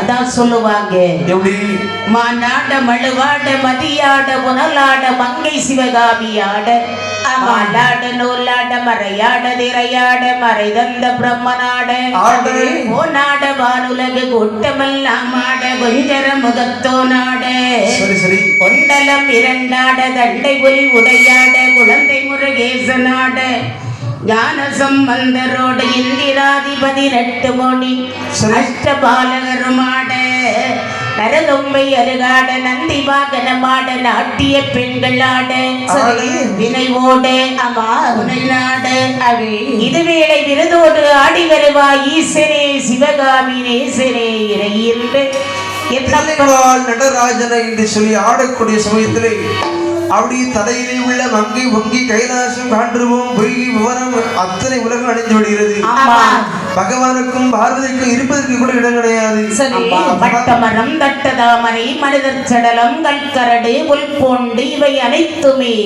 அதான் சொல்லுவாங்க, மாநாட மழுவாட மதியாட புனலாட மங்கை சிவகாமியாட மாலாட நூலாட மறையாட திரையாட மறை தந்த பிரம்மநாட ஓநாட வானுலகு கூட்டமெல்லாம் ஆட கொஞ்சர முகத்தோ நாட கொண்டலம் இரண்டாட தண்டை புலி உடையாட குழந்தை முருகேசனாட ஞான சம்பந்தரோடு இந்திராதிபதி 8 மணி அஷ்டபாலகருமாட நரதொம்பை அருகாட நந்தி வாகனமாட நாட்டிய பெண்களாட வினைவோட நாட இதுவேளை விருதோடு ஆடி வருவா ஈசனே சிவகாமி நேசனே இறையின்று நடராஜனை என்று சொல்லி ஆடக்கூடிய சமயத்திலே அப்படி தலையிலே உள்ள மங்கை பொங்கி கைலாசம் காண்டுருவோம் பொய்கி விவரம் அத்தனை உலகம் அடைந்து விடுகிறது. பகவானுக்கும் பார்வதிக்கும் இருப்பதற்கு கூட இடம் கிடையாது. வட்டமரம் தட்டதாமரை மனிதர் சடலம் கல்கரடு புல்போண்டு இவை அனைத்துமே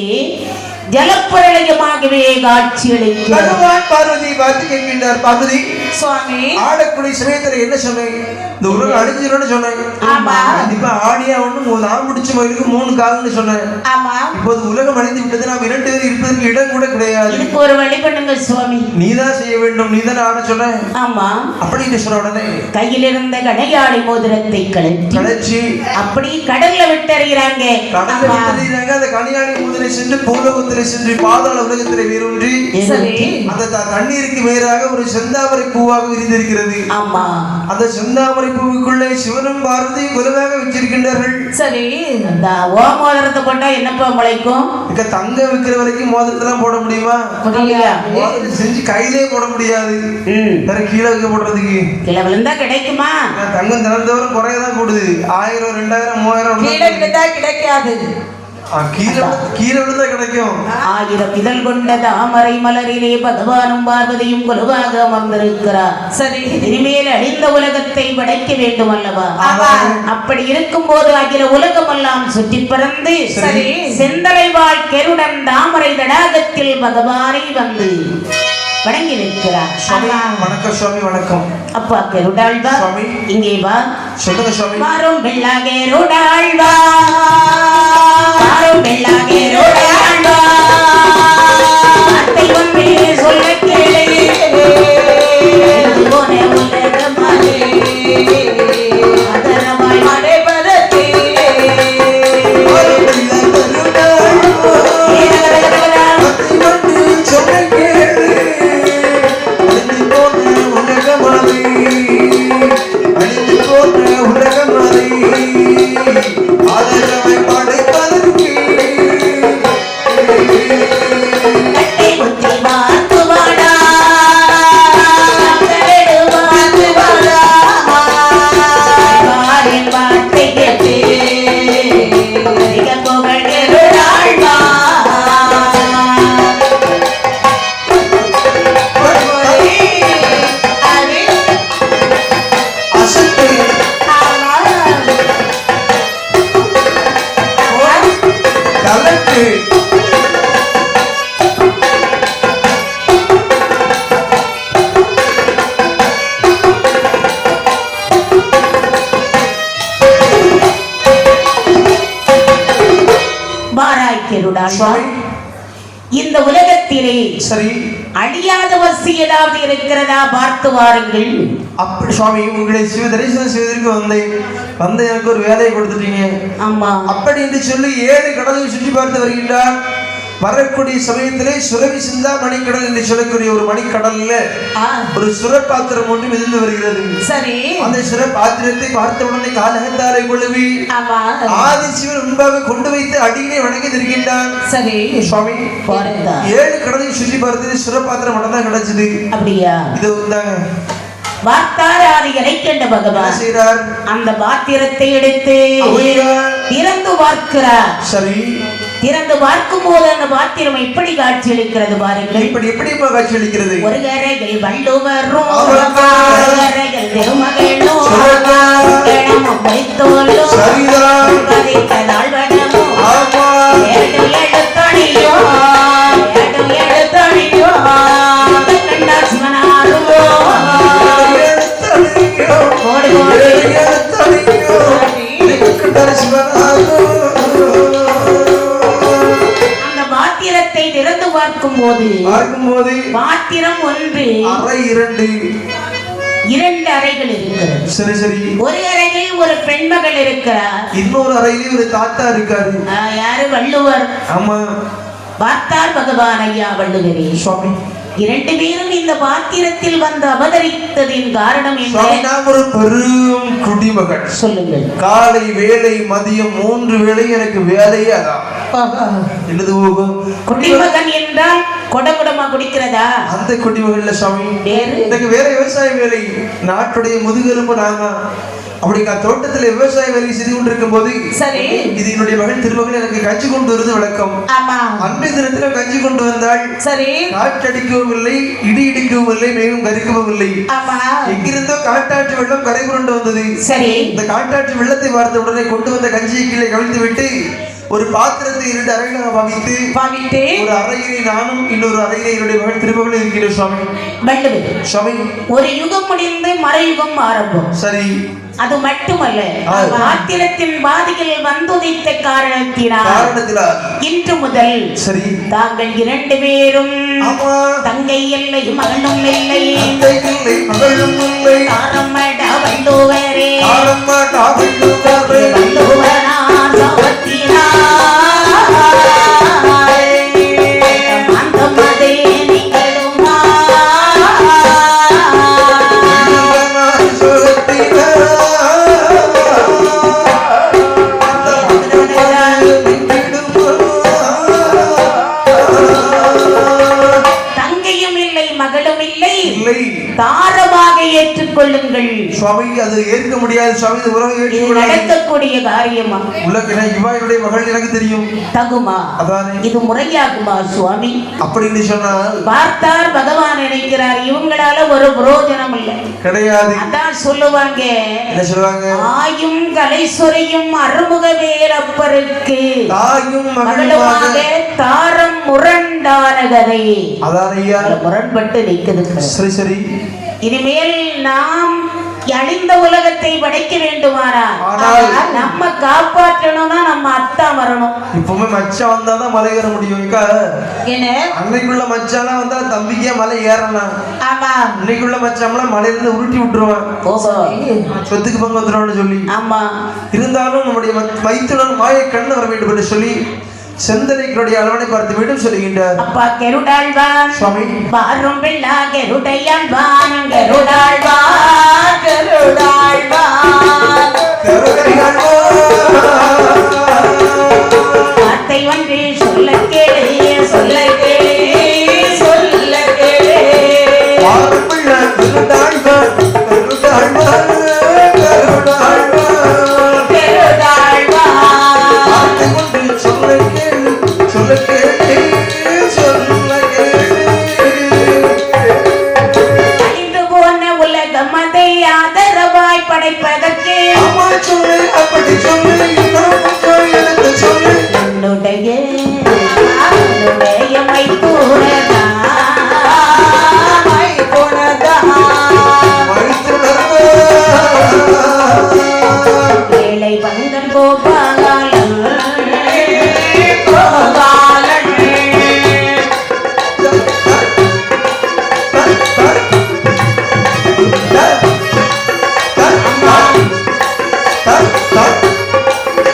ஜலப்பிரளயமாகவே காட்சியளிக்கும். பகவான் பார்வதி பார்த்து கேட்கின்றார், பார்வதி சுவாமி ஆடக்கூடிய சமயத்துல என்ன சொன்னேன்? இந்த உலகம் அழிஞ்சிரும்னு சொன்னேன். கண்டிப்பா ஆடியா ஒண்ணு நான் முடிச்ச மயிலுக்கு 3 கால்னு சொன்னேன். இப்போது உலகம் அழிந்து விட்டது, நாம் 2 பேர் இருப்பதற்கு இடம் கூட கிடையாது. இதுக்கு ஒரு வழி பண்ணுங்க சுவாமி. நீதான் செய்ய வேண்டும், நீதான் ஆட சொன்ன. ஆமா அப்படின்னு சொன்ன உடனே கையில் இருந்த கடையாளி மோதிரத்தை கழற்றி அப்படி கடல்ல விட்டறிகிறாங்க. அந்த கடையாளி மோதிரை சென்று பூலோகத்தில் சென்று பாதாள உலகத்திலே வேரூன்றி அந்த தண்ணீருக்கு வேறாக ஒரு செந்தாமரை பூவாக விரிந்திருக்கிறது. ஆமா அந்த செந்தாமரை பூவுக்குள்ளே சிவனும் பார்வதி குலவாக வச்சிருக்கின்றார்கள். சரி, அந்த மோதிரத்தை போட்டா என்னப்பா முளைக்கும்? இங்க தங்க விற்கிற வரைக்கும் மோதிரத்தெல்லாம் போட முடியுமா? மோதிரம் செஞ்சு கையிலே போட முடியாது. வேற கீழே வைக்க போடுறதுக்கு கீழே விழுந்தா கிடைக்குமா? தங்கம் தினந்தோறும் குறையதான் கூடுது. 1000 2000 3000 கீழே விழுந்தா கிடைக்காது. கீழே விழுந்தா கிடைக்கும். 1000 இதழ் கொண்ட தாமரை மலரிலே பகவானும் பார்வதியும் குழுவாக அமர்ந்திருக்கிறார். சரி, இனிமேல் அழிந்த உலகத்தை படைக்க வேண்டும் அல்லவா? அப்படி இருக்கும் போது அகில உலகமெல்லாம் சுற்றி பறந்து செந்தலை வாழ் கெருடன் தாமரை தடாகத்தில் பகவானை வந்து வணங்கி நிற்கிறார். வணக்கம் சுவாமி. வணக்கம் அப்பா கெருடாழ்வா, இங்கே வா. சொல்லுங்க சுவாமி. மாறும் வெள்ளா கெருடாழ்வா, மாறும் வெள்ளா கெருடாழ்வா, அத்தை வந்து சொல்ல கேளு போன உலகமாலே அதரமாய் மடைபதத்தே இந்த உலகத்திலே சரி அழியாத வசி ஏதாவது இருக்கிறதா பார்த்து வாருங்கள். அப்படி சுவாமி, உங்களை சிவ தரிசனம் செய்வதற்கு வந்த எனக்கு ஒரு வேலையை கொடுத்துட்டீங்க. ஆமா, அப்படி என்று சொல்லி 7 கடலை சுற்றி பார்த்து வருகின்றார். வரக்கூடிய சமயத்திலே சுரவி சிந்தா மணிக்கடல் என்று சொல்லக்கூடிய ஒரு மணிக்கடல்ல ஒரு சுரப்பாத்திரம் ஒன்று மிதந்து வருகிறது. சரி, அந்த சுரப்பாத்திரத்தை பார்த்த உடனே காலகத்தாரை கொள்ளுவி ஆதிசிவன் முன்பாக கொண்டு வைத்து அடியிலே வணங்கி நிற்கின்றான். சரி சுவாமி, 7 கடலை சுற்றி பார்த்து சுரப்பாத்திரம் மட்டும் தான் கிடைச்சது. அப்படியா? இது வந்தாங்க அந்த பாத்திரத்தை எடுத்து திறந்து பார்க்கிறார். சரி, திறந்து பார்க்கும் போது அந்த பாத்திரம் எப்படி காட்சியளிக்கிறது பாருங்கள். இப்படி எப்படி காட்சியளிக்கிறது? ஒரு கரையில் வள்ளுவரும் திருமகளும் சிவனாரும் பார்க்கும்போது பாத்திரம் ஒன்று, அறை இரண்டு, 2 அறைகள் இருக்கிறது. சரி சரி. ஒரு அறையில் ஒரு பெண்மகள் இருக்கிறார், இன்னொரு அறையிலே ஒரு தாத்தா இருக்காரு. யாரு? வள்ளுவர். ஆமா. பார்த்தார் பகவான் ஐயா வள்ளுவரே. சுவாமி 2 பேரும் இந்த பாத்திரத்தில் வந்து அவதரித்ததின் காரணம் என்ன? நான் ஒரு பெரும் குடிமகன். சொல்லுங்கள். காலை வேலை மதியம் 3 வேளை எனக்கு வேலையே அதான். என்னது குடிமகன் என்றால் கொடகுடமா குடிக்கிறதா? அந்த குடிமகன்ல சுவாமி எனக்கு வேற விவசாய வேலை. நாட்டுடைய முதுகெலும்பு நாங்க. அப்படி தோட்டத்துல விவசாய வேலை செய்து கொண்டிருக்கும் போது சரி, இது என்னுடைய மகன் திருமகன் எனக்கு கஞ்சி கொண்டு வருது வழக்கம். ஆமா. அன்றைய தினத்துல கஞ்சி கொண்டு வந்தாள். சரி. காற்றடிக்கவும் இல்லை, இடி இடிக்கவும் இல்லை, மேலும் கரிக்கவும் இல்லை. ஆமா. எங்கிருந்தோ காட்டாற்று வெள்ளம் கரை புரண்டு வந்தது. சரி. இந்த காட்டாற்று வெள்ளத்தை பார்த்த உடனே கொண்டு வந்த கஞ்சியை கீழே கவிழ்த்து விட்டு ஒரு பாத்திரத்தை 2 அறைகளாக பாவித்து ஒரு அறையிலே நானும் இன்னொரு அறையிலே என்னுடைய மகன் திருமகளும் இருக்கிறேன். சுவாமி வள்ளுவர் சுவாமி ஒரு யுகம் முடிந்து மறையுகம் ஆரம்பம். சரி. அது மட்டுமல்ல, பாத்திரத்தின் பாதிகள் வந்துதித்த காரணத்தினால் இன்று முதல் சரி தாங்கள் 2 பேரும் தங்கை இல்லை மகனும் இல்லை, தாரம்மடா வள்ளுவரே, வள்ளுவரா சவத்தினா தாரமாக ஏற்றுக்கொள்ளுங்கள். சுவாமி அது ஏற்க முடியாது சுவாமி. இது உலகம் ஏற்றுக்கொள்ள நடக்கக்கூடிய காரியமா? உலகின இவாயுடைய மகள் எனக்கு தெரியும். தகுமா? அதானே. இது முறையாகுமா சுவாமி? அப்படின்னு சொன்னால் பார்த்தார் பகவான் நினைக்கிறார் இவங்களால ஒரு பிரயோஜனம் இல்லை, கிடையாது. அதான் சொல்லுவாங்க, என்ன சொல்லுவாங்க? ஆயும் கலைசுரையும் அருமுக வேலப்பருக்கு தாயும் மகளுமாக தாரம் முரண்டான கதை. அதான் ஐயா முரண்பட்டு நிற்குது. சரி சரி. இனிமேல் நாம் அழிந்த உலகத்தை படைக்க வேண்டுமானா நம்ம காப்பாற்றணும்னா நம்ம அத்தா வரணும். இப்பவுமே மச்சான் வந்தாதான் மலை ஏற முடியும். என்ன அன்னைக்குள்ள மச்சானா வந்தா தம்பிக்கே மலை ஏறலாம். ஆமா. இன்னைக்குள்ள மச்சான்லாம் மலையில இருந்து உருட்டி விட்டுருவான், சொத்துக்கு பங்கு வந்துருவான்னு சொல்லி. ஆமா. இருந்தாலும் நம்முடைய மைத்துடன் மாயை கண்ணு வர வேண்டும் என்று சொல்லி செந்தனைகளுடைய அளவனை பார்த்து விடும் சொல்லுகின்றார். அப்பா கெருடாழ்வான் சுவாமி பாரும் பிள்ளா கெருடையாழ்வான் கெருடாழ்வான் கெருடாழ்வான் வார்த்தை ஒன்று சொல்ல கேளு சொல்ல கேளு சொல்ல கேளு. பாரும் பிள்ளா கெருடாழ்வான் கெருடாழ்வான் கெருடாழ்வான் கெருடாழ்வான் வார்த்தை ஒன்று சொல்ல அழிந்து போன உலகம் அதை ஆதரவாய் படைப்பதற்கு அப்படி சொல்லு என்னுடைய மைத்துனதா ஏழை பங்கன் கோபாலன் கோபாலன்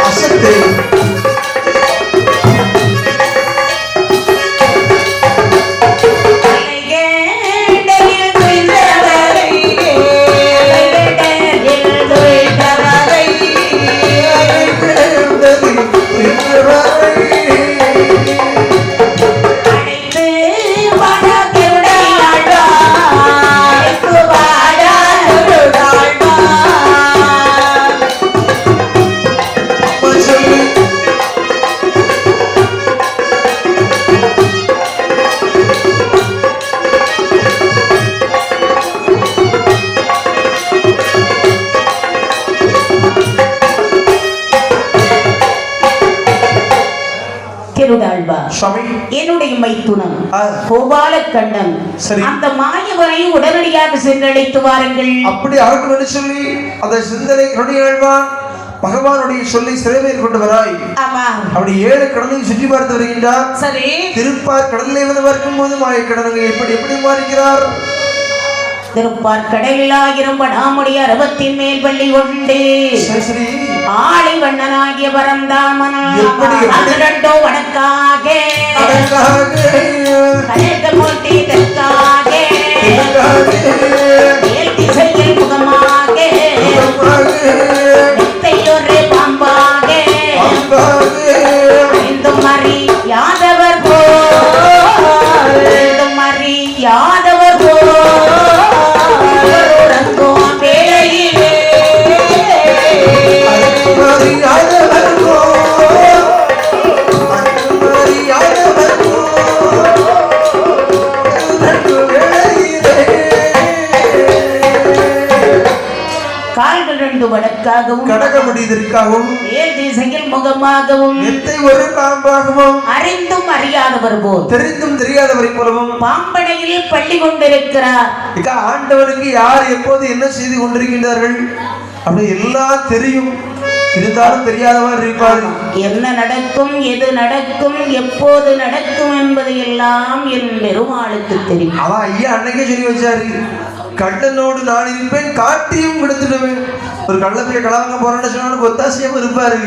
அசத்து என்னுடைய மைத்துனன் கோபாலக்கண்ணன் அந்த மாயவனை உடனடியாக சென்றழைத்து வாருங்கள். அப்படி ஆகட்டும் சொல்லி அந்த சிந்தனை பகவானுடைய சொல்லி சிறைமையில் கொண்டு வராய். அப்படி 7 கடலையும் சுற்றி பார்த்து வருகின்றார். சரி. திருப்பார் கடலிலே வந்து பார்க்கும் போது மாயக்கடனங்க எப்படி மாறுகிறார். திருப்பார் கடலில் 1000 படாமுடைய 60 மேல் பள்ளி கொண்டு ஆளை வண்ணனாகிய பரந்தாமன் ரெண்டோ வடக்காக கடல்கள் மூட்டி தெற்காக மேல் திசையில் முகமாக மெத்தையொரு பாம்பாக ஐந்தும் மறி யாதவர் யாதவர் வடக்காகவும் கடக முடியதற்காகவும் மேல் திசையில் முகமாகவும் மெத்தை ஒரு பாம்பாகவும் அறிந்தும் அறியாதவர் போல் தெரிந்தும் தெரியாதவரை போலவும் பாம்படையில் பள்ளி கொண்டிருக்கிறார். ஆண்டவருக்கு யார் எப்போது என்ன செய்து கொண்டிருக்கின்றார்கள் அப்படி எல்லாம் தெரியும், இருந்தாலும் தெரியாதவர் இருப்பார். என்ன நடக்கும், எது நடக்கும், எப்போது நடக்கும் என்பது எல்லாம் என் பெருமாளுக்கு தெரியும். அவன் ஐயா அன்னைக்கே சொல்லி வச்சாரு, கண்ணனோடு நான் இருப்பேன் காட்டியும் கொடுத்துடுவேன். ஒரு கள்ள போய் கலவங்க போறேன்னு சொன்னாலும் ஒத்தாசியம் இருப்பாரு,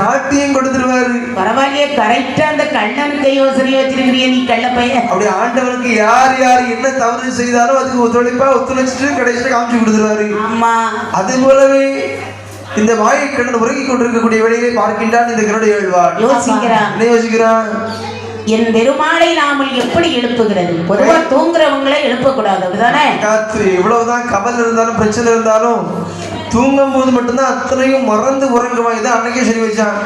காட்டியும் கொடுத்துருவாரு. பரவாயில்லையே, கரெக்டா அந்த கண்ணனுக்கு யோசனை வச்சிருக்கிறிய நீ கள்ள பையன். அப்படி ஆண்டவனுக்கு யார் யார் என்ன தவறு செய்தாலும் அதுக்கு ஒத்துழைச்சிட்டு கடைசியில காமிச்சு கொடுத்துருவாரு. ஆமா, அது போலவே இந்த மாயக்கண்ணன் உறங்கிக் கொண்டிருக்கக்கூடிய வேளையிலே பார்க்கின்றான் இந்த கருடை எழுவார். யோசிக்கிறான். என்ன யோசிக்கிறான்? என் பெருமாளை நாமல் எப்படி எழுப்புகிறது? பொதுவா தூங்குறவங்களை எழுப்பக்கூடாது, அப்படிதானே? காத்து எவ்வளவுதான் கவல் இருந்தாலும் பிரச்சனை இருந்தாலும் தூங்கும் போது மட்டும்தான் அத்தனையும் மறந்து உறங்குவான். இதான் அன்னைக்கே சொல்லி வச்சான்.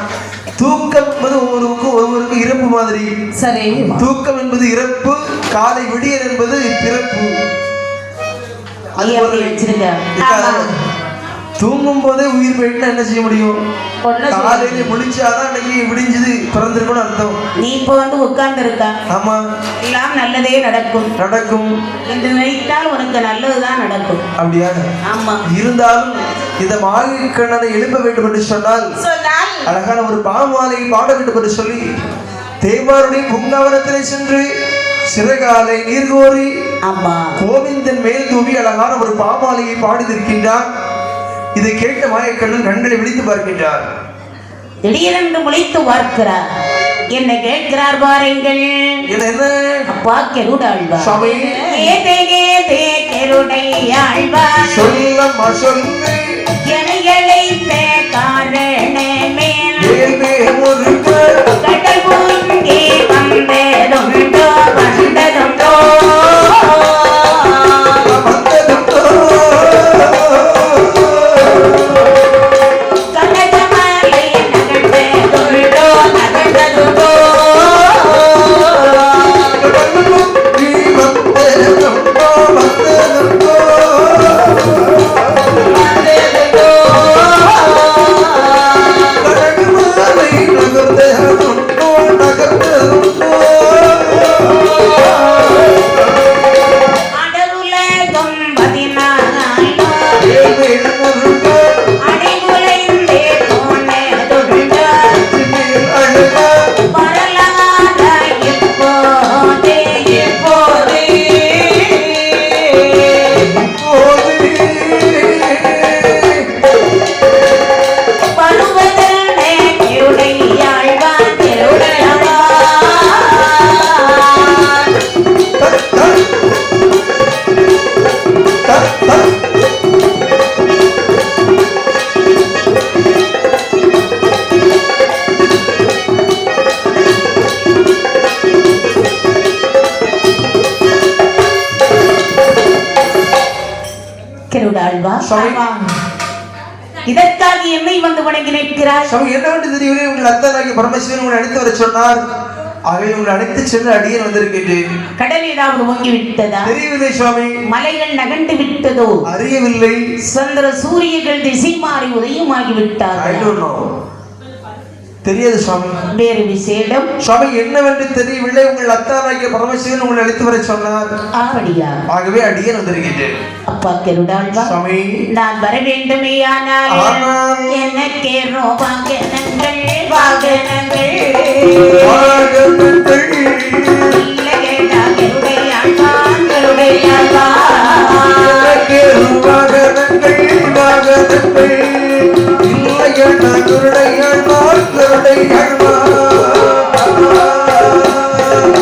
தூக்கம் என்பது ஒவ்வொருவருக்கு இறப்பு மாதிரி. சரி, தூக்கம் என்பது இறப்பு, காலை விடியல் என்பது பிறப்பு. தூங்கும் போதே உயிர் போயிட்டு என்ன செய்ய முடியும்? காலையில முழிச்சாதான் அன்னைக்கு விடிஞ்சது பிறந்திருக்கும்னு அர்த்தம். நீ இப்ப வந்து உட்கார்ந்து இருக்கா? ஆமா, எல்லாம் நல்லதே நடக்கும் என்று நினைத்தால் உனக்கு நல்லதுதான் நடக்கும். அப்படியா? ஆமா. இருந்தாலும் இந்த மாயக்கண்ணனை எழுப்ப வேண்டும் என்று சொன்னால் அழகான ஒரு பாமாலையை பாட வேண்டும் என்று சொல்லி தேவாருடைய பூங்காவனத்திலே சென்று சிறகாலை நீர்கோரி கோவிந்தன் மேல் தூவி அழகான ஒரு பாமாலையை பாடியிருக்கின்றான். இதை கேட்ட மாயக்கண்ணன் கண்களை விழித்து பார்க்கின்றார். திடீரென்று முளைத்து பார்க்கிறார். என்ன கேட்கிறார் பாருங்கள். என்ன? அப்பா கெருடாழ்வார். சுவாமி, கெருடையாழ்வார் சொல்லம்மா சொல்லு எனைகளை காரணமே கடல் பூங்கி வந்ததுண்டோ வந்ததுண்டோ இதற்காக என்னை வந்து வணங்கி நிற்கிறார். என்னவென்று தெரியவில்லை. உங்கள் அத்தனாகி பரமசிவன் உங்களை அழைத்து வர சொன்னார். ஆகவே உங்களை அழைத்து சென்று அடியேன் வந்திருக்கின்றேன். கடல் ஏதாவது பொங்கி விட்டதா? தெரியவில்லை சுவாமி. மலைகள் நகண்டு விட்டதோ? அறியவில்லை. சந்திர சூரியர்கள் திசை மாறி உதயமாகி விட்டார். தெரியாது சுவாமி. வேறு விசேடம் சுவாமி என்னவென்று தெரியவில்லை. உங்கள் அத்தானாகிய பரமசிவன் உங்களை அழைத்து வர சொன்னார். அப்படியா? ஆகவே அடியேன் வந்திருக்கின்றேன். அப்பா கருடாழ்வா, சுவாமி நான் வர வேண்டுமே. ஆனால் எனக்கு வாகனங்கள் வாகனங்கள் இல்லையடா கருடையாழ்வான் கருடையாழ்வான்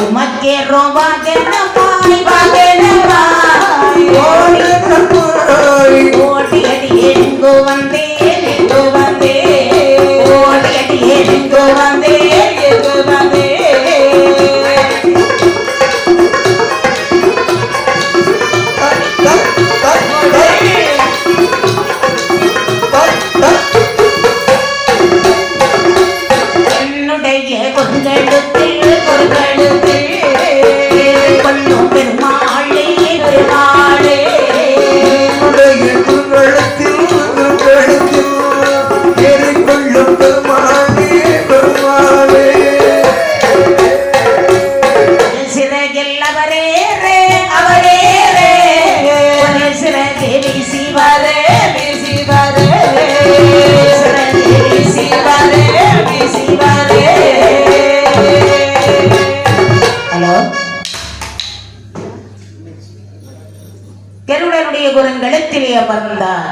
உமக்கே வாகனமாய் வாகனமாய் ஓடி அடி எங்கோ வந்தேன் எங்கோ வந்தேன் ஓடி அடி எங்கோ வந்தேன் எங்கோ வந்தேன். என்னுடைய கொங்கழுத்தில் கொங்கழுத்தில் கொள்ளும் பெருமாளே பெருமாளே சிறகில் அவரே ரே அவரே ரே ஒரு சிறகை வீசி வரே வீசி வரே சிறகை வீசி வரே வீசி வரே. ஹலோ, கருடனுடைய குரங்கழுத்திலே அமர்ந்தார்.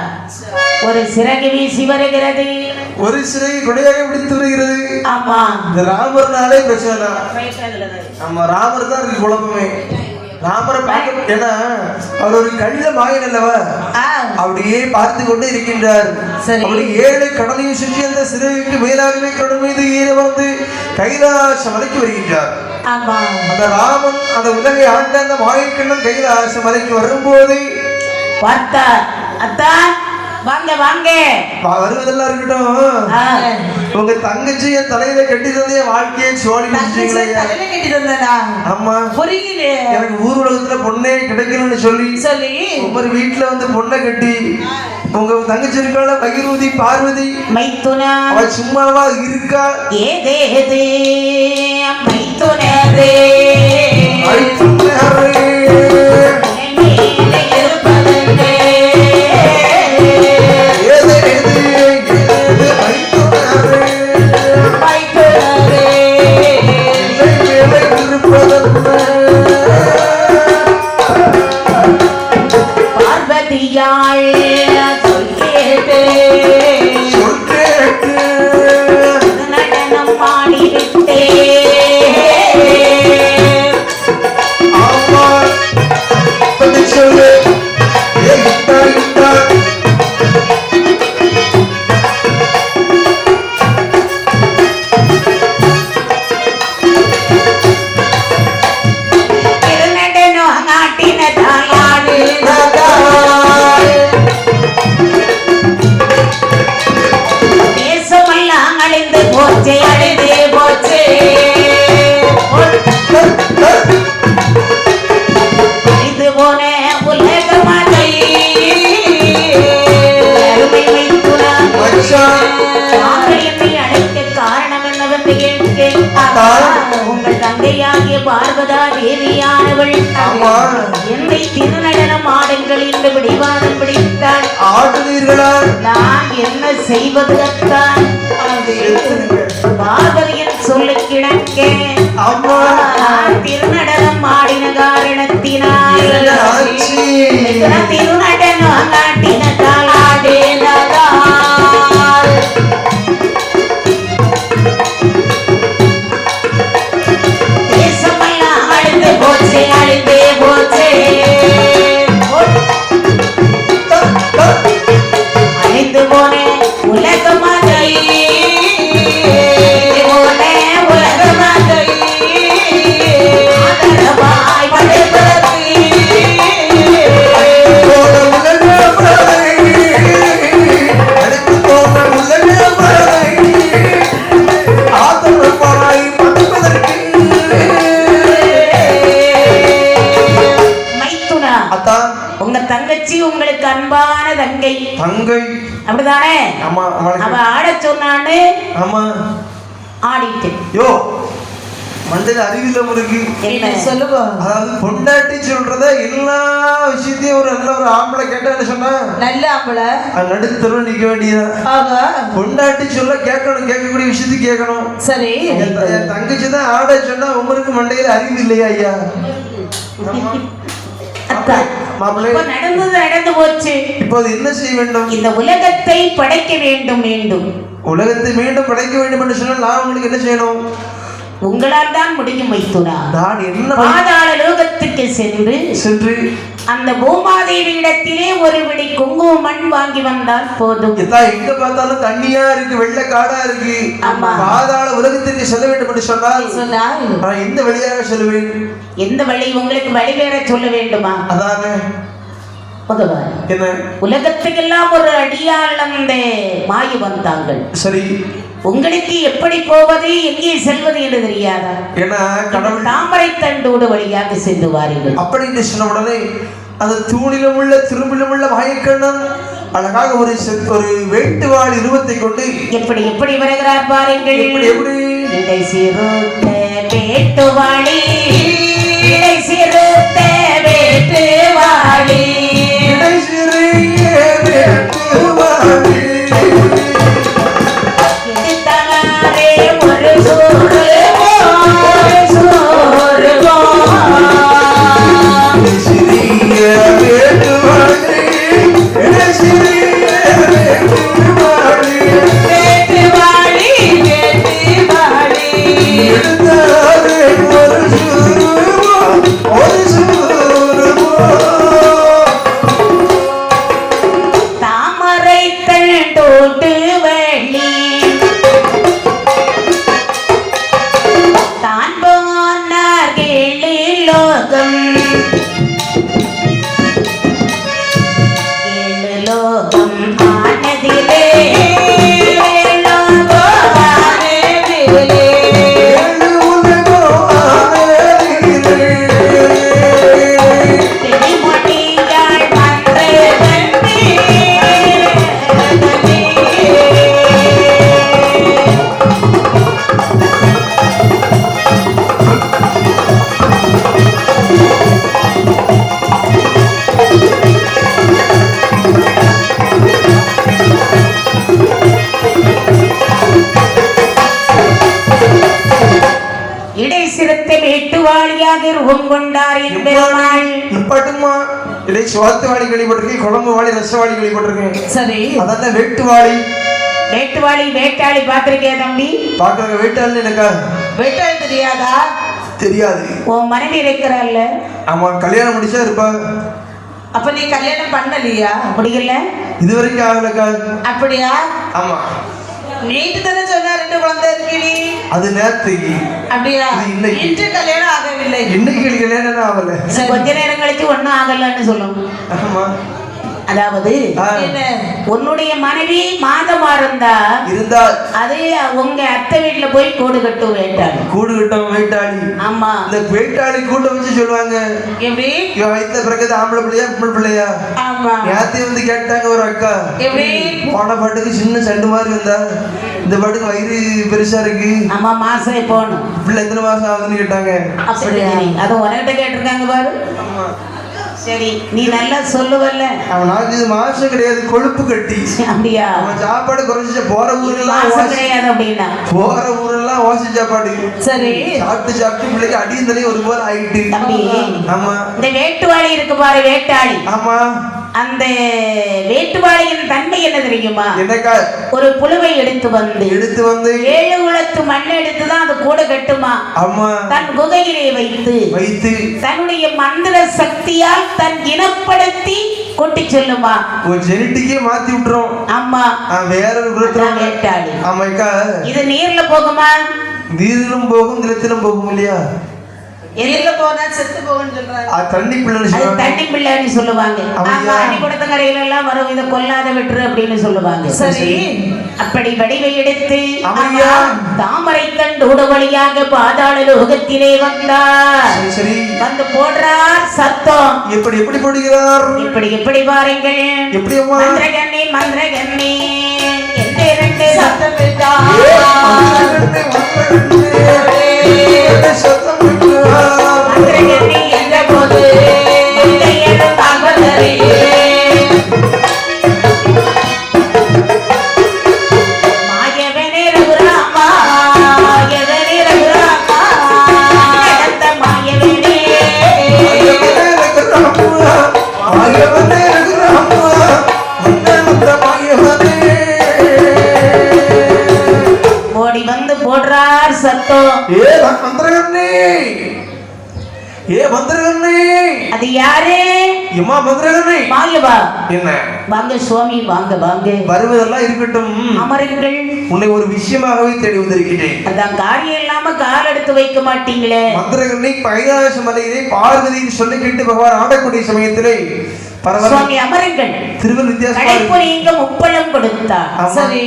ஒரு சிறகு வீசி வருகிறது, ஒரு சிறையை கொடையாக பிடித்து வருகிறது. ஆமா, இந்த ராமர்னாலே பிரச்சனை தான். ஆமா, ராமர் தான் இருக்கு குழப்பமே. ராமரை பார்க்க, ஏன்னா அவர் ஒரு கள்ள மாயன் அல்லவா, அப்படியே பார்த்து கொண்டு இருக்கின்றார். அப்படி 7 கடலையும் சுற்றி அந்த சிறைக்கு மேலாகவே கடல் மீது ஏற வந்து கைலாச மலைக்கு வருகின்றார். அந்த ராமன் அந்த உலகை ஆண்ட அந்த மாயக்கண்ணன் கைலாச மலைக்கு வரும்போது பார்த்தார். அத்தான் வாங்க வாங்க. வருவதெல்லாம் இருக்கட்டும், உங்க தங்கச்சி என் தலையில கட்டி தந்தைய வாழ்க்கையை சோழி கட்டி. ஆமா, புரியல. எனக்கு ஊர் உலகத்துல பொண்ணே கிடைக்கணும்னு சொல்லி ஒவ்வொரு வீட்டுல வந்து பொண்ணை கட்டி உங்க தங்கச்சி இருக்கால பகிர்வதி பார்வதி மைத்துனா, அவ சும்மாவா இருக்கா? ஏதே மைத்துனரே பார்வதியாள் சொல் கேட்டு நடனம் பாடிவிட்டே சொல்லு. உங்கள் தங்கையாகிய பார்வதா தேவியானவள் என்னை திருநடனம் ஆடுங்கள் என்று பிடிவாதம் பிடித்தாள். ஆடுவீர்களா? நான் என்ன செய்வது அத்தான்? பார்வதியின் சொல்லை கிடக்க திருநடனம் ஆடின காரணத்தினால் திருநடனம் காட்டினதால் ஆடினதால் அழிந்தே போச்சே அழிந்து போனே உலகமாதை உலகமாதை ஆதரவாய் வழிபடுத்தி உங்க தங்கச்சி உங்களுக்கு அன்பான தங்கை தங்கை அப்படிதானே? ஆமா, அவ ஆட சொன்னான்னு ஆமா ஆடிட்டேன். யோ மண்டையில அறிவில்ல இருக்கு. என்ன சொல்லுங்க. அதாவது பொண்டாட்டி சொல்றத எல்லா விஷயத்தையும் ஒரு நல்ல ஒரு ஆம்பளை கேட்டா என்ன சொன்னா நல்ல ஆம்பளை நடுத்தர நிக்க வேண்டியதான். ஆமா. பொண்டாட்டி சொல்ல கேட்கணும், கேட்கக்கூடிய விஷயத்துக்கு கேட்கணும். சரி. என் தங்கச்சி தான் ஆட சொன்னா உங்களுக்கு மண்டையில அறிவு இல்லையா ஐயா? நடந்தது நடந்து போச்சு. இப்போது என்ன செய்ய வேண்டும்? இந்த உலகத்தை படைக்க வேண்டும். உலகத்தை மீண்டும் படைக்க வேண்டும் என்று சொன்னால் நான் உங்களுக்கு என்ன செய்யணும்? உங்களால் தான் முடியும் மைத்துனா. நான் என்ன பாதாள லோகத்துக்கு சென்று அந்த பூமாதேவி இடத்திலே ஒரு பிடி குங்கும மண் வாங்கி வந்தால் போதும். எங்க பார்த்தாலும் தண்ணியா இருக்கு, வெள்ளை காடா இருக்கு. பாதாள உலகத்திற்கு செல்ல வேண்டும் என்று சொன்னால் நான் எந்த வழியாக செல்வேன்? எந்த வழி? உங்களுக்கு வழி வேற சொல்ல வேண்டுமா? அதானே பகவான். என்ன உலகத்துக்கெல்லாம் ஒரு அடியாள் அந்த மாயி வந்தாங்கள். சரி, உங்களுக்கு எப்படி போவது, எங்கே செல்வது என்று தெரியாதா? ஏன்னா கடவுள் தாமரை தண்டோடு வழியாக சென்று வாருங்கள் அப்படின்னு சொன்ன உடனே அந்த தூணிலும் உள்ள திரும்பிலும் உள்ள மாயக்கண்ணன் அழகாக ஒரு வேட்டுவாள் உருவத்தை கொண்டு எப்படி எப்படி வருகிறார் பாருங்கள். எப்படி இடை சிறுத்த வேட்டுவாளி, இடை சிறுத்த வேட்டுவாளி, இடை சிறிய வேட்டுவாளி, ஒரு சோறு சிறிய வேட்டுவாளி, இடை சிறிய வேட்டுவாளி, வேட்டுவாளி, வேட்டுவாளி, எடுத்தாரே ஒரு சூருவோ, ஒரு சூருவோ, தாமரை தண்டோடு வழி தான் போனார் கேளு லோகம், ஏழு லோகம் ஆனதிலே, லோகம் ஆனதிலே, ஏழு உலகோ ஆனதிலே, திணிமொழியாள் மன்றதன்னே, இடை சிறுத்தை வேட்டுவாளியாக ரூபம் கொண்டார் என்பெருமாள். நிப்பாட்டுமா, இடை சோத்து வாளி கேள்விப்பட்டிருக்கேன், குழம்பு வாளி, ரசவாளி கேள்விப்பட்டிருக்கேன். சரி. அதான் வேட்டுவாளி. வேட்டுவாளி வேட்டாளி பாத்திருக்கியா தம்பி? பாக்குறாங்க வேட்டாளி எனக்கா வெட்ட தெரியாதா? தெரியாது. உன் மனைவி இருக்கிறாள்ல, ஆமா, கல்யாணம் முடிச்சா இருப்பா. அப்ப நீ கல்யாணம் பண்ணலையா? முடியல, இது வரைக்கும் ஆகலக்கா. அப்படியா? ஆமா, நேற்று தானே சொன்னா 2 குழந்தை இருக்கீ. அது நேத்துக்கு. அப்படியா? இது இன்னைக்கு. இன்று கல்யாணம் ஆகவில்லை. இன்னைக்கு கல்யாணம் ஆகல. கொஞ்ச நேரம் கழிச்சு ஒன்னும் ஆகலன்னு சொல்லும். ஆமா, அதாவது என்ன? உன்னுடைய மனைவி மாதமா இருந்தா அது உங்க அத்தை வீட்டுல போய் கூடு கட்டும் வேட்டாளி. கூடு கட்டும் வேட்டாளி. ஆமா, இந்த வேட்டாளி கூட்ட வச்சு சொல்லுவாங்க, எப்படி இவன் வயிற்றுல பிறகு ஆம்பளை பிள்ளையா பொம்பளை பிள்ளையா? ஆமா. நேத்து வந்து கேட்டாங்க ஒரு அக்கா, எப்படி போன பாட்டுக்கு சின்ன சண்டு மாதிரி இருந்தா, இந்த பாட்டுக்கு வயிறு பெருசா இருக்கு, ஆமா மாசம் போகணும், பிள்ளை எத்தனை மாசம் ஆகுதுன்னு கேட்டாங்க. அப்படியா? அது உனக்கிட்ட கேட்டிருக்காங்க பாரு. சரி, நீ நல்லா சொல்லுவல்ல. அவனாக்கு இது மாசம் கிடையாது, கொழுப்பு கட்டி. அப்படியா? அவன் சாப்பாடு குறைஞ்ச போற ஊரெல்லாம் மாசம் கிடையாது அப்படின்னா, போற ஊரெல்லாம் ஓசி சாப்பாடு. சரி, சாப்பிட்டு சாப்பிட்டு பிள்ளைக்கு அடியந்தலையும் ஒரு போல ஆயிட்டு. தம்பி, ஆமா, இந்த வேட்டுவாளி இருக்கு பாரு, வேட்டாளி. ஆமா, அந்த வேட்டுவாளியின் தன்மை என்ன தெரியுமா? என்னக்கா? ஒரு புழுவை எடுத்து வந்து 7 குலத்து மண் எடுத்துதான் அது கூட கட்டுமா. ஆமா, தன் குகையிலே வைத்து தன்னுடைய மந்திர சக்தியால் தன் இனப்படுத்தி கொட்டி சொல்லுமா. ஒரு ஜெனட்டிக்கே மாத்தி விட்டுரும். ஆமா, வேற ஒரு குலத்துல வேட்டாளி. ஆமாக்கா, இது நீர்ல போகுமா? நீரிலும் போகும், நிலத்திலும் போகும் இல்லையா? எதிரில போனா செத்து போகும்னு சொல்றாங்க. தண்ணி பிள்ளைன்னு அது சொல்லுவாங்க. தண்ணி பிள்ளைன்னு சொல்லுவாங்க. ஆமா, அடி கொடுத்த கரையில எல்லாம் வரும், இதை கொல்லாத விட்டுரு அப்படின்னு சொல்லுவாங்க. சரி, அப்படி வடிவை எடுத்து ஆமையா, தாமரை தண்டோடு வழியாக பாதாள லோகத்திலே வந்தார். சரி, வந்து போடுறார் சத்தம். எப்படி எப்படி போடுகிறார்? எப்படி பாருங்கள். எப்படி அம்மா? மந்திரகண்ணி மந்திரகண்ணி என்று 2 சத்தம் விட்டார். ஏ மந்திரகண்ணே, ஏ மந்திரகண்ணே, அது யாரு? எம்மா மந்திரகண்ணே, வாங்க வா. என்ன வாங்க சுவாமி, வாங்க வாங்க. வருவதெல்லாம் இருக்கட்டும், அமருங்கள். உன்னை ஒரு விஷயமாகவே தேடி வந்திருக்கிறேன். அதான் காரியம் இல்லாம கால் எடுத்து வைக்க மாட்டீங்களே. மந்திரகண்ணை கைலாச மலையிலே பார்வதி சொல்லி கேட்டு பகவான் ஆடக்கூடிய சமயத்திலே சுவாமி அமருங்கள். திருவள் வித்தியாசம் எங்க முப்பழம் கொடுத்தா. சரி,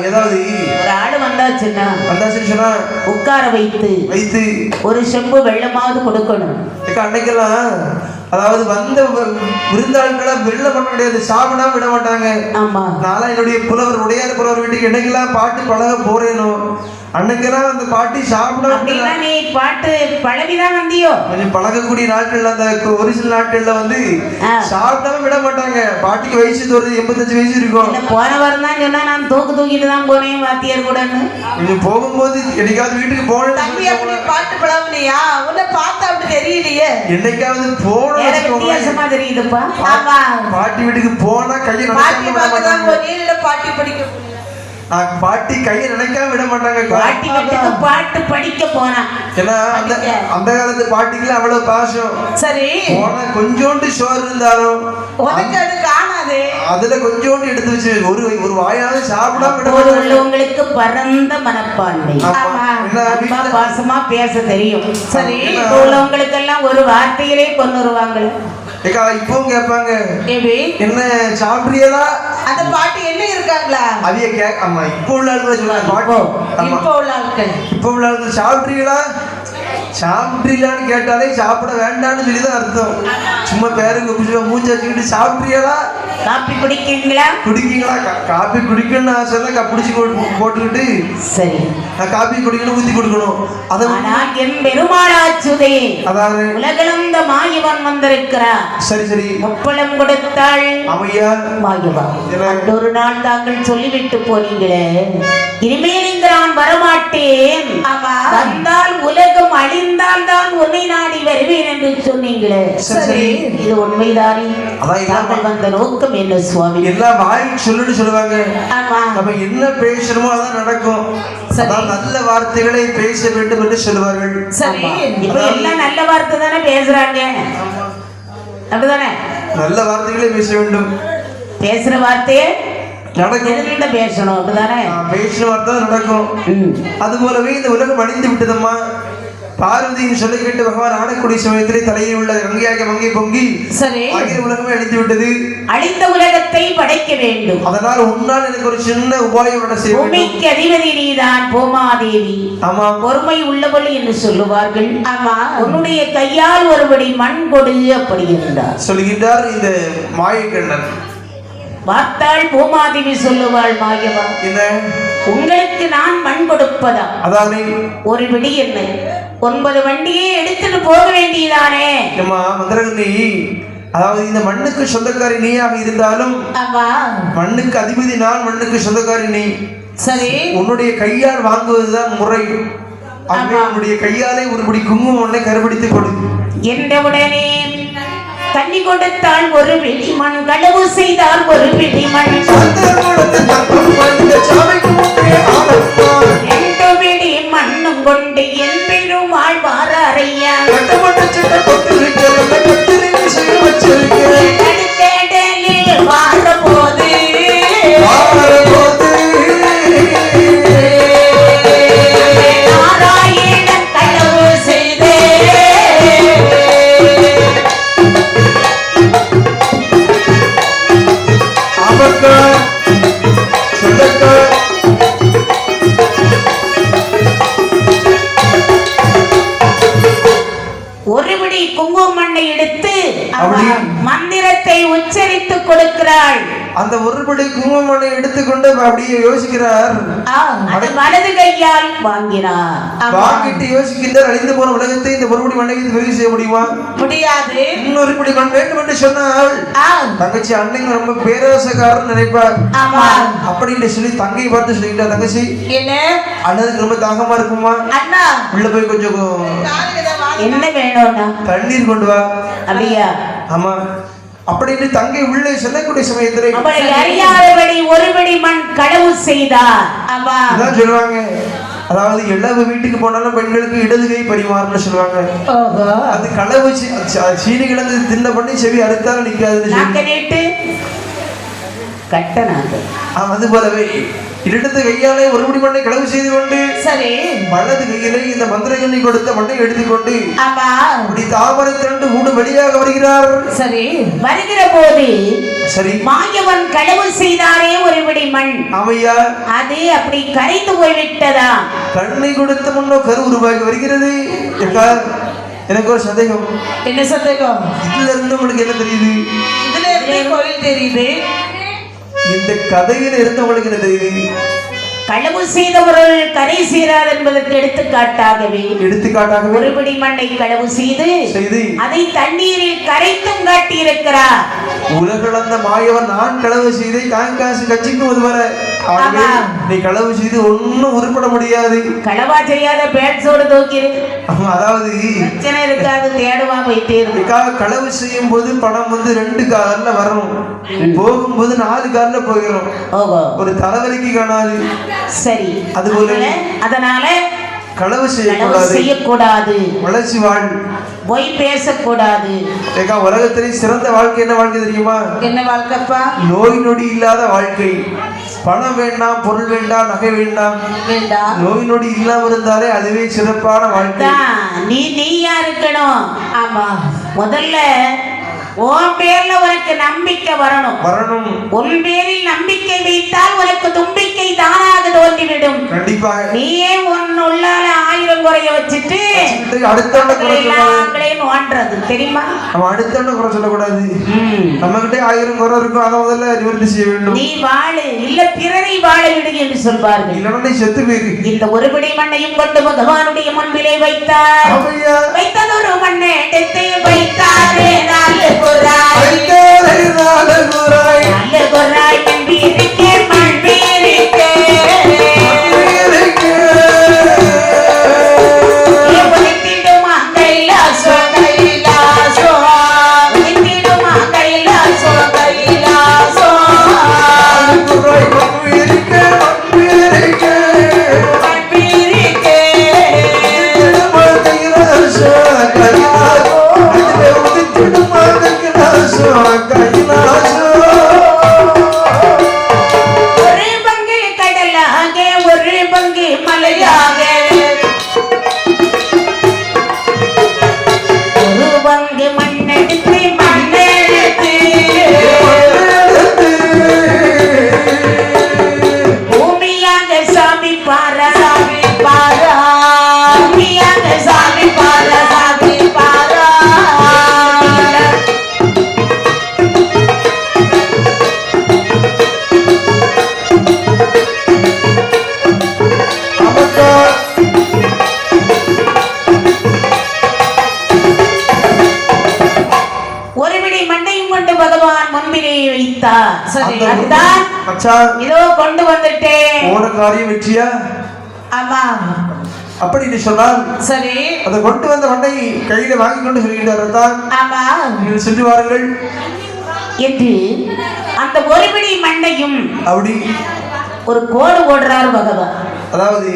ஏதாவது ஒரு ஆடு வந்தாச்சுன்னா சொன்னா உட்கார வைத்து ஒரு செம்பு வெள்ளமாவது கொடுக்கணும். அன்னைக்கெல்லாம் அதாவது வந்த விருந்தாளர்களை வெள்ள பண்ண முடியாது, சாப்பிடாம விட மாட்டாங்க. ஆமா, நான்லாம் என்னுடைய புலவர் உடையார் புலவர் வீட்டுக்கு என்னைக்கெல்லாம் பாட்டு பழக போறேனோ அன்னைக்கெல்லாம் அந்த பாட்டி சாப்பிட நீ பாட்டு பழகிதான் வந்தியோ. கொஞ்சம் பழகக்கூடிய நாட்கள்ல அந்த ஒரு சில நாட்கள்ல வந்து சாப்பிடாம விட மாட்டாங்க. பாட்டிக்கு வயசு ஒரு 85 வயசு இருக்கும். போன வாரம் தான் சொன்னா நான் தூக்கிட்டு தான் போனேன் வாத்தியார் கூட. கொஞ்சம் போகும்போது என்னைக்காவது வீட்டுக்கு போனேன் பாட்டு பழவனையா உன்னை பார்த்தா அப்படி தெரியலையே. என்னைக்காவது போன வித்தியாசமா தெரியுதுப்பா. பாட்டி வீட்டுக்கு போனா கையை பாட்டி படிக்க பாட்டி கையை நினைக்காம விட மாட்டாங்க. பாட்டி வீட்டுக்கு பாட்டு படிக்க போனா ஏன்னா அந்த காலத்து பாட்டிக்குள்ள அவ்வளவு பாசம். சரி, போனா கொஞ்சோண்டு சோறு இருந்தாலும் உனக்கு அது காணாது, அதுல கொஞ்சோண்டு எடுத்து வச்சு ஒரு வாயாவது சாப்பிடாம விட மாட்டாங்க. உள்ளவங்களுக்கு பரந்த மனப்பான்மை, பாசமா பேச தெரியும். சரி, உள்ளவங்களுக்கு எல்லாம் ஒரு வார்த்தையிலே கொண்டு வருவாங்க. இப்பவும் கேட்பாங்க, என்ன சாப்பிட்றீங்களா? அந்த பாட்டி என்ன இருக்காங்களா? அதைய கேட்க. ஆமா, இப்போ உள்ள ஆட்கள் சொல்லுவாங்க பாட்டி. இப்போ உள்ள ஆட்கள் சாப்பிட்றீங்களா சாப்பிட்றீங்களான்னு கேட்டாலே சாப்பிட வேண்டாம்னு சொல்லிதான் அர்த்தம். சும்மா பேருக்கு மூஞ்சி வச்சுக்கிட்டு சாப்பிட்றீங்களா, காப்பி குடிக்கிறீங்களா, காப்பி குடிக்கணும்னு ஆசை பிடிச்சி போட்டுக்கிட்டு சரி நான் காப்பி குடிக்கணும் ஊத்தி கொடுக்கணும். என் பெருமாளாச்சுதே அதாவது உலகளந்த மாயவன் வந்திருக்கிறார். சரி முப்பழம் கொடுத்தாள் அவையா மாயவா. ஒரு நாள் தாங்கள் சொல்லிவிட்டு போனீங்களே, இனிமேல் இங்கு நான் வரமாட்டேன், வந்தால் உலகம் அழிந்தால் தான் உன்னை நாடி வருவேன் என்று சொன்னீங்களே. சரி, இது உண்மைதானே? தாங்கள் வந்த நோக்கம் என்ன சுவாமி? எல்லாம் வாய் சொல்லுவாங்க. நம்ம என்ன பேசணுமோ அதான் நடக்கும். நல்ல வார்த்தைகளை பேச வேண்டும் என்று சொல்லுவார்கள். சரி, இப்ப எல்லாம் நல்ல வார்த்தை தானே பேசுறாங்க, அப்படிதானே? நல்ல வார்த்தைகளை பேச வேண்டும். பேசுற வார்த்தையே பேசணும், அப்படிதானே? பேசுற வார்த்தை நடக்கும். அது போலவே இந்த உலகம் அழிந்து விட்டதம்மா. பார்வதியின் சொல்லை கேட்டு பகவான் ஆடக்கூடிய சமயத்திலே தலையில் உள்ள கங்கையாக மங்கை பொங்கி அகில உலகமே அழிந்து விட்டது. அழிந்த உலகத்தை படைக்க வேண்டும். அதனால் உன்னால் எனக்கு ஒரு சின்ன உபாயம் செய்ய வேண்டும். பூமிக்கு அதிபதி நீதான் பூமாதேவி. ஆமா, பொறுமை உள்ளவள் என்று சொல்லுவார்கள். ஆமா, உன்னுடைய கையால் ஒருபடி மண் கொடு அப்படி என்றார் சொல்கின்றார் இந்த மாயக்கண்ணன். பார்த்தாள் பூமாதேவி சொல்லுவாள், மாயவா என்ன உங்களுக்கு நான் மண் கொடுப்பதா? அதானே ஒரு விடி என்ன 9 வண்டியை எடுத்துட்டு போக வேண்டியதானே? மந்திரகண்ணி, அதாவது இந்த மண்ணுக்கு சொந்தக்காரி நீயாக இருந்தாலும் மண்ணுக்கு அதிபதி நான், மண்ணுக்கு சொந்தக்காரி நீ. சரி, உன்னுடைய கையால் வாங்குவதுதான் முறை. உன்னுடைய கையாலே ஒருபடி குங்குமம் ஒன்றை கருபிடித்து கொடு என்றவுடனே தண்ணி கொடுத்தால் ஒரு பிடி மண், களவு செய்தால் ஒரு பிடி மண், 2 பிடி மண்ணும் கொண்டு என் பெருமாள் வாரையா வார போது நாராயணன் களவு செய்தே ஒருபடி குங்கும மண்ணை எடுத்து மந்திரத்தை உச்சரித்து கொடுக்கிறாள். அந்த ஒருபடி குங்குமனை எடுத்துக்கொண்டு அப்படியே யோசிக்கிறார். வலது கையால் வாங்கினார். வாங்கிட்டு யோசிக்கின்றார், அழிந்து போன உலகத்தை இந்த ஒருபடி மண்ணை விரிவு செய்ய முடியுமா? முடியாது. இன்னொரு படி மண் வேண்டும் என்று சொன்னால் தங்கச்சி அன்னைக்கு ரொம்ப பேராசக்காரன் நினைப்பார். அப்படின்னு சொல்லி தங்கையை பார்த்து சொல்லிக்கிட்டா, தங்கச்சி என்ன அண்ணனுக்கு ரொம்ப தாகமா இருக்குமா? அண்ணா உள்ள போய் கொஞ்சம் என்ன வேணும்னா தண்ணீர் கொண்டு வா. அப்படியா? ஆமா. அப்படின்னு தங்கை உள்ளே செல்லக்கூடிய சமயத்திலே அறியாதபடி ஒருபடி மண் களவு செய்தார். சொல்லுவாங்க, அதாவது எல்லா வீட்டுக்கு போனாலும் பெண்களுக்கு இடது கை பரிமாறணும்னு சொல்லுவாங்க. அது களவு சீனி கிழங்கு தின்ன பண்ணி செவி அறுத்தாலும் நிக்காதுன்னு சொல்லி அது போலவே இடது கையாலே ஒரு முடி மண்ணை களவு செய்து கொண்டு சரி வலது கையிலே இந்த மந்திரங்களை கொடுத்த மண்ணை எடுத்துக்கொண்டு அப்படி தாமரை திரண்டு ஊடு வெளியாக வருகிறார். சரி வருகிற போது சரி மாயவன் களவு செய்தாரே ஒரு பிடி மண் ஆமையா அது அப்படி கரைந்து போய்விட்டதா? கண்ணை கொடுத்த முன்னோ கரு உருவாகி வருகிறது. எனக்கு ஒரு சந்தேகம். என்ன சந்தேகம்? இதுல இருந்து உங்களுக்கு என்ன தெரியுது? இதுல இருந்து கோயில் தெரியுது. இந்த கதையில இருந்து உங்களுக்கு என்ன தெரியுது? களவு செய்தவர்கள் கரை சேராது என்பதற்கு எடுத்துக்காட்டாகவே ஒரு பிடி மண்ணை களவு செய்து அதை தண்ணீரில் கரைத்தும் காட்டி இருக்கிறார். உலகளந்த மாயவன் நான் களவு செய்து காசு கட்சிக்கும் ஒருவர நீ களவு செய்து ஒன்னும் உருப்பட முடியாது. களவா செய்யாத பேட்ஸோடு தூக்கிரு. அதாவது பிரச்சனை இருக்காது, தேடுவா போயிட்டே இருக்கு. களவு செய்யும் போது பணம் வந்து 2 கார்ல வரணும், போகும்போது 4 கார்ல போயிடும். ஒரு தலைவலிக்கு காணாது. சரி அதுபோல அதனால களவு செய்யக்கூடாது, உழைச்சி வாழ், பொய் பேசக்கூடாது. உலகத்திலே சிறந்த வாழ்க்கை என்ன வாழ்க்கை தெரியுமா? என்ன வாழ்க்கைப்பா? நோய் நொடி இல்லாத வாழ்க்கை. பணம் வேண்டாம், பொருள் வேண்டாம், நகை வேண்டாம், நோய் நொடி இல்லாம இருந்தாலே அதுவே சிறப்பான வாழ்க்கை. நீயா இருக்கணும். ஆமா, முதல்ல உன் பேர்ல உனக்கு நம்பிக்கை வரணும். உன் பேரில் நம்பிக்கை வைத்தால் உனக்கு தும்பிக்கை தானாக தோன்றிவிடும். கண்டிப்பாக. நீயே உள்ளால 1000 குறைய வச்சுட்டு அடுத்தவங்களே நோன்றது தெரியுமா? நம்ம அடுத்தவங்க குறை சொல்லக்கூடாது. நம்ம கிட்டே 1000 குறை இருக்கும், அதை முதல்ல நிவர்த்தி செய்ய வேண்டும். நீ வாழு, இல்ல பிறரை வாழ விடு என்று சொல்வார்கள். இல்லைன்னா செத்து போயிரு. இந்த ஒரு பிடி மண்ணையும் கொண்டு பகவானுடைய முன்பிலே வைத்தார். வைத்ததொரு மண்ணை எடுத்து வைத்தாரே நாலு குராய். நாலு குராய் மண்பீரிக்கே மண்பீரிக்கே இதோ கொண்டு வந்துட்டேன். ஒரு காரியம் வெற்றியா? ஆமா. அப்படி சொன்னால் சரி, அதை கொண்டு வந்த மண்ணை கையில வாங்கி கொண்டு சொல்லிட்டார். ஆமா, நீங்கள் சென்று வாருங்கள் என்று அந்த ஒரு பிடி மண்ணையும் அப்படி ஒரு கோடு போடுறாரு பகவான். அதாவது